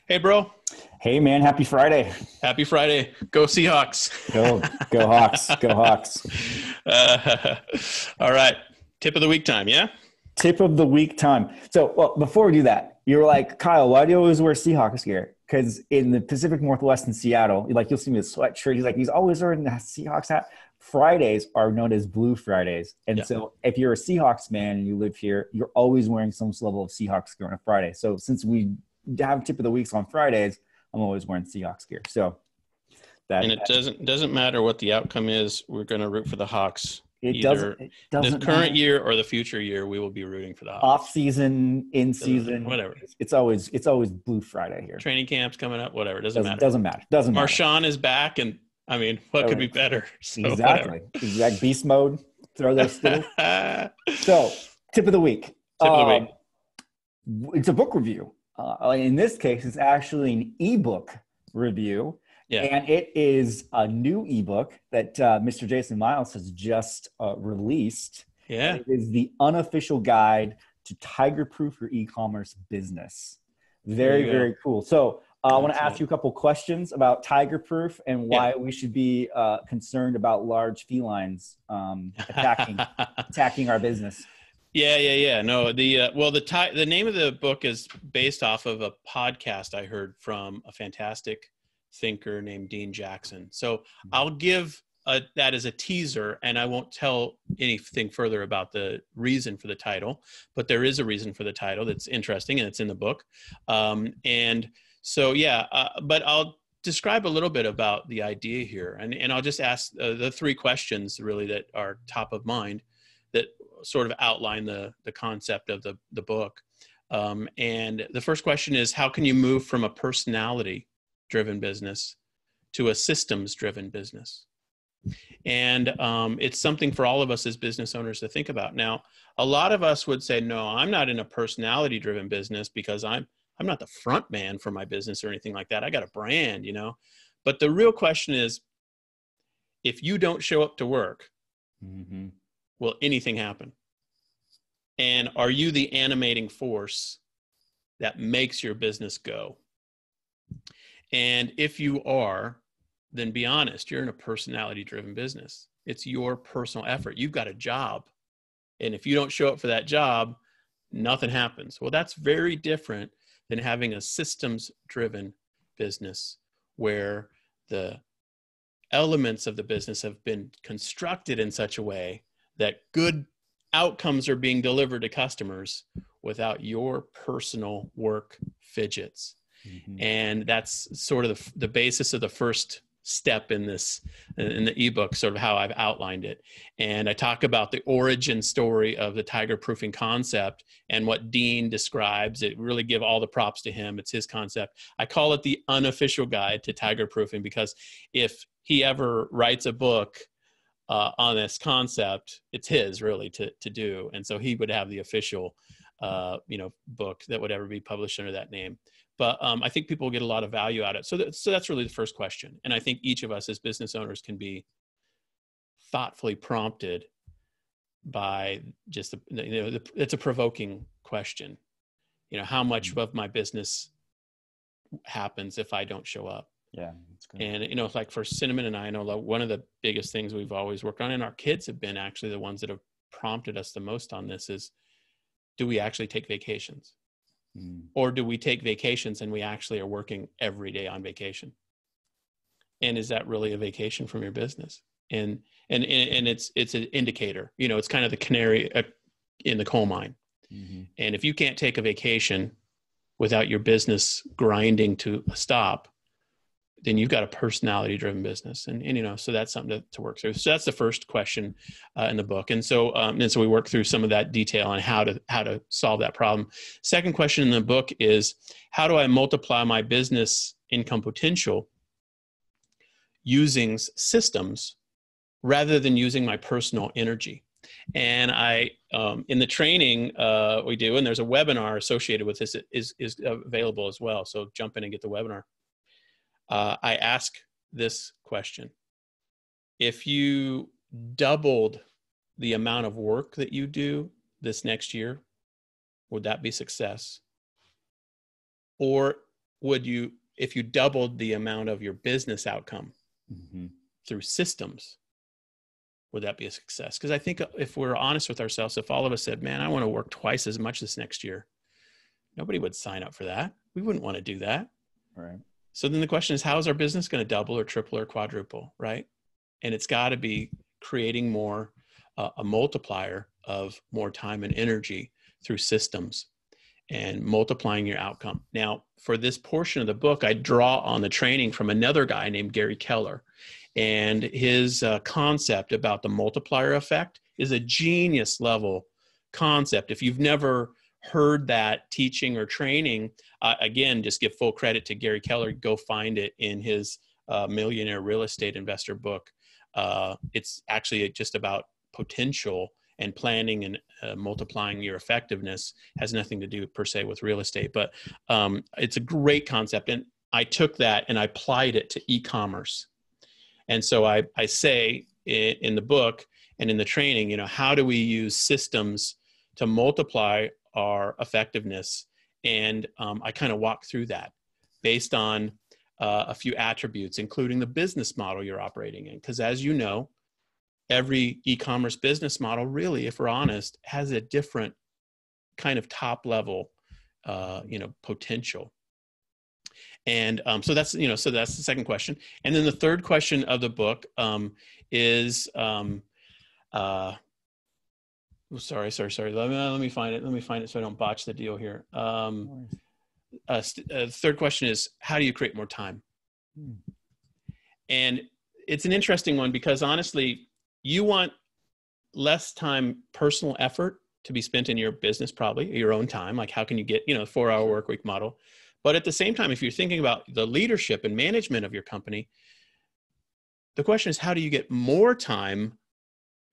Hey, bro. Hey man, happy Friday. Happy Friday. Go Seahawks. Go Hawks, go Hawks. uh, all right. Tip of the week time. Yeah. Tip of the week time. So, well, before we do that, you were like, Kyle, why do you always wear Seahawks gear? Because in the Pacific Northwest in Seattle, like you'll see me with sweatshirt. He's always wearing the Seahawks hat. Fridays are known as Blue Fridays. And Yeah. so if you're a Seahawks man and you live here, you're always wearing some level of Seahawks gear on a Friday. So since we have tip of the weeks on Fridays, I'm always wearing Seahawks gear. So And that it doesn't matter what the outcome is. We're going to root for the Hawks. it doesn't Either it the doesn't current matter. year or the future year, we will be rooting for the Off Hawks. season, in Doesn't matter. season, Whatever. it's always Blue Friday here. Training camps coming up. Whatever. Doesn't Doesn't matter. doesn't matter. Doesn't matter. Marshawn is back, and I mean, what Oh, could be better? So whatever. exactly. Exact beast mode. Throw those skills. Tip So tip of the week. of the week. It's a book review. In this case, it's actually an ebook review. Yeah. And it is a new ebook that Mr. Jason Miles has just released. Yeah. It is the unofficial guide to tiger-proof your e-commerce business. There you go. Very cool. So I want That's to ask it. you a couple questions about tiger-proof and why we should be concerned about large felines attacking our business. Yeah. No, the name of the book is based off of a podcast I heard from a fantastic thinker named Dean Jackson. So I'll give that as a teaser, and I won't tell anything further about the reason for the title, but there is a reason for the title that's interesting, and it's in the book. And so, but I'll describe a little bit about the idea here, and I'll just ask the three questions really that are top of mind that sort of outline the concept of the book. And the first question is, how can you move from a personality-driven business to a systems-driven business? And it's something for all of us as business owners to think about. Now, a lot of us would say, no, I'm not in a personality-driven business because I'm not the front man for my business or anything like that. I got a brand, you know. But the real question is, if you don't show up to work, Mm-hmm. will anything happen? And are you the animating force that makes your business go? And if you are, then be honest, you're in a personality-driven business. It's your personal effort. You've got a job. And if you don't show up for that job, nothing happens. Well, that's very different than having a systems-driven business where the elements of the business have been constructed in such a way that good outcomes are being delivered to customers without your personal work fidgets. Mm-hmm. And that's sort of the basis of the first step in the ebook, sort of how I've outlined it. And I talk about the origin story of the tiger proofing concept and what Dean describes. It really give all the props to him. It's his concept. I call it the unofficial guide to tiger proofing because if he ever writes a book on this concept, it's his really to do. And so he would have the official, book that would ever be published under that name. But I think people will get a lot of value out of it. So that's really the first question. And I think each of us as business owners can be thoughtfully prompted by just, it's a provoking question. You know, how much of my business happens if I don't show up? Yeah, that's good. And, like for Cinnamon and I know like one of the biggest things we've always worked on, and our kids have been actually the ones that have prompted us the most on this is, do we actually take vacations? Or do we take vacations and we actually are working every day on vacation? And is that really a vacation from your business? And it's an indicator, it's kind of the canary in the coal mine. Mm-hmm. And if you can't take a vacation without your business grinding to a stop, then you've got a personality driven business. And so that's something to work through. So that's the first question in the book. And so we work through some of that detail on how to solve that problem. Second question in the book is, how do I multiply my business income potential using systems rather than using my personal energy? And I, in the training we do, and there's a webinar associated with this, is available as well. So jump in and get the webinar. I ask this question: if you doubled the amount of work that you do this next year, would that be success? Or if you doubled the amount of your business outcome Mm-hmm. through systems, would that be a success? Because I think if we're honest with ourselves, if all of us said, man, I want to work twice as much this next year, nobody would sign up for that. We wouldn't want to do that. Right. So then the question is, how is our business going to double or triple or quadruple, right? And it's got to be creating more, a multiplier of more time and energy through systems and multiplying your outcome. Now, for this portion of the book, I draw on the training from another guy named Gary Keller. And his concept about the multiplier effect is a genius level concept. If you've never heard that teaching or training, again, just give full credit to Gary Keller. Go find it in his Millionaire Real Estate Investor book. It's actually just about potential and planning and multiplying your effectiveness. Has nothing to do per se with real estate, but it's a great concept. And I took that and I applied it to e-commerce. And so I say in the book and in the training, you know, how do we use systems to multiply our effectiveness? And I kind of walk through that based on a few attributes, including the business model you're operating in. Because as you know, every e-commerce business model really, if we're honest, has a different kind of top level, potential. And so that's the second question. And then the third question of the book is, sorry. Let me find it so I don't botch the deal here. Third question is, how do you create more time? And it's an interesting one because honestly, you want less time, personal effort to be spent in your business, probably your own time. Like how can you get, 4-hour work week model? But at the same time, if you're thinking about the leadership and management of your company, the question is, how do you get more time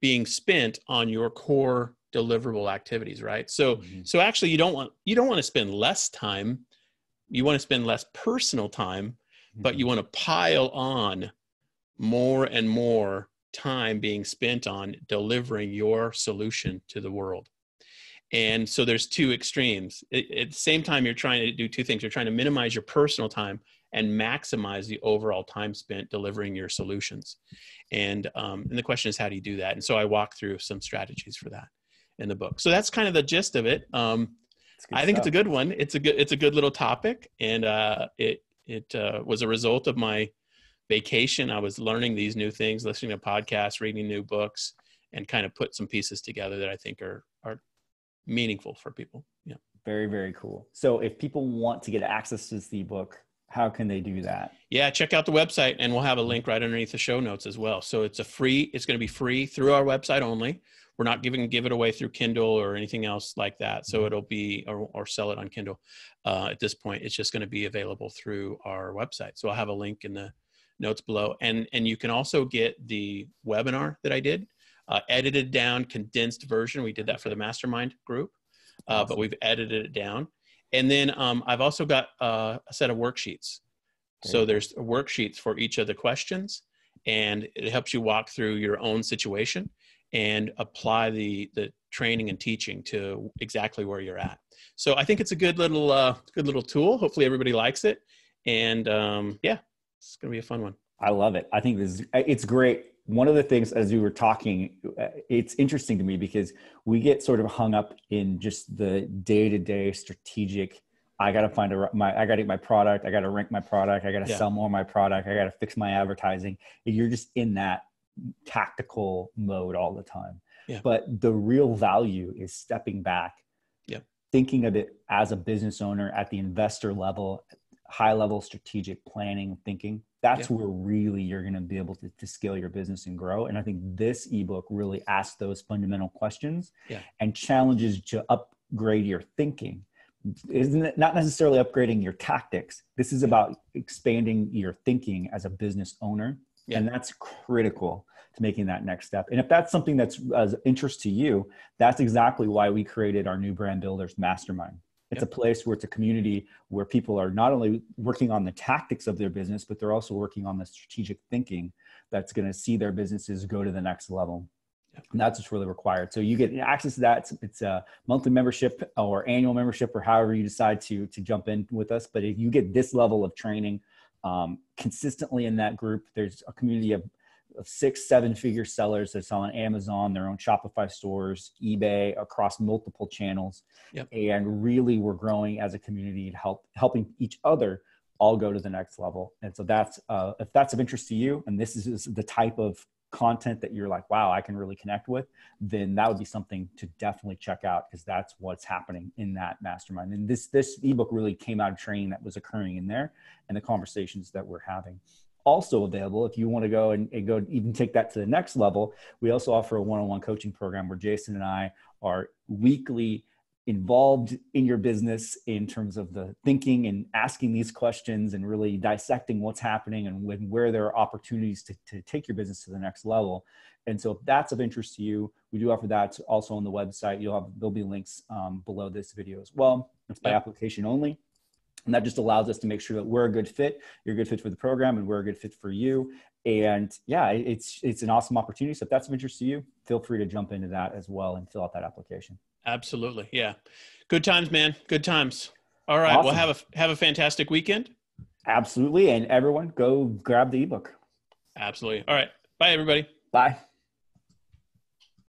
being spent on your core deliverable activities, right? So, so actually you don't want to spend less time. You want to spend less personal time, but you want to pile on more and more time being spent on delivering your solution to the world. And so there's two extremes. At the same time, you're trying to do two things. You're trying to minimize your personal time and maximize the overall time spent delivering your solutions. And the question is, how do you do that? And so I walk through some strategies for that in the book. So that's kind of the gist of it. I think it's a good one. It's a good little topic. And it was a result of my vacation. I was learning these new things, listening to podcasts, reading new books, and kind of put some pieces together that I think are meaningful for people. Yeah. Very, very cool. So if people want to get access to the ebook, how can they do that? Yeah, check out the website and we'll have a link right underneath the show notes as well. So it's going to be free through our website only. We're not give it away through Kindle or anything else like that. So it'll be, or sell it on Kindle. At this point, it's just going to be available through our website. So I'll have a link in the notes below. And you can also get the webinar that I did. Edited down, condensed version. We did that for the mastermind group, but we've edited it down. And then I've also got a set of worksheets. So there's worksheets for each of the questions, and it helps you walk through your own situation and apply the training and teaching to exactly where you're at. So I think it's a good little tool. Hopefully everybody likes it. And yeah, it's going to be a fun one. I love it. I think it's great. One of the things, as we were talking, it's interesting to me because we get sort of hung up in just the day-to-day strategic. I got to I got to get my product. I got to rank my product. I got to sell more of my product. I got to fix my advertising. You're just in that tactical mode all the time. Yeah. But the real value is stepping back, thinking of it as a business owner at the investor level, high level strategic planning, thinking. That's where really you're going to be able to scale your business and grow. And I think this ebook really asks those fundamental questions and challenges you to upgrade your thinking. Isn't it not necessarily upgrading your tactics? This is about expanding your thinking as a business owner. Yeah. And that's critical to making that next step. And if that's something that's of interest to you, that's exactly why we created our New Brand Builders Mastermind. It's a place where it's a community where people are not only working on the tactics of their business, but they're also working on the strategic thinking that's going to see their businesses go to the next level. And that's what's really required. So you get access to that. It's a monthly membership or annual membership, or however you decide to jump in with us. But if you get this level of training consistently in that group, there's a community of 6-7 figure sellers that's on Amazon, their own Shopify stores, eBay, across multiple channels. Yep. And really we're growing as a community and helping each other all go to the next level. And so that's, if that's of interest to you, and this is the type of content that you're like, wow, I can really connect with, then that would be something to definitely check out, because that's what's happening in that mastermind. And this ebook really came out of training that was occurring in there and the conversations that we're having. Also available, if you want to go and go even take that to the next level, we also offer a one-on-one coaching program where Jason and I are weekly involved in your business in terms of the thinking and asking these questions and really dissecting what's happening and where there are opportunities to take your business to the next level. And so if that's of interest to you, we do offer that also on the website. There'll be links below this video as well. It's by application only. And that just allows us to make sure that we're a good fit, you're a good fit for the program, and we're a good fit for you. And yeah, it's an awesome opportunity. So if that's of interest to you, feel free to jump into that as well and fill out that application. Absolutely. Yeah. Good times, man. Good times. All right. Awesome. Well, have a fantastic weekend. Absolutely. And everyone go grab the ebook. Absolutely. All right. Bye, everybody. Bye.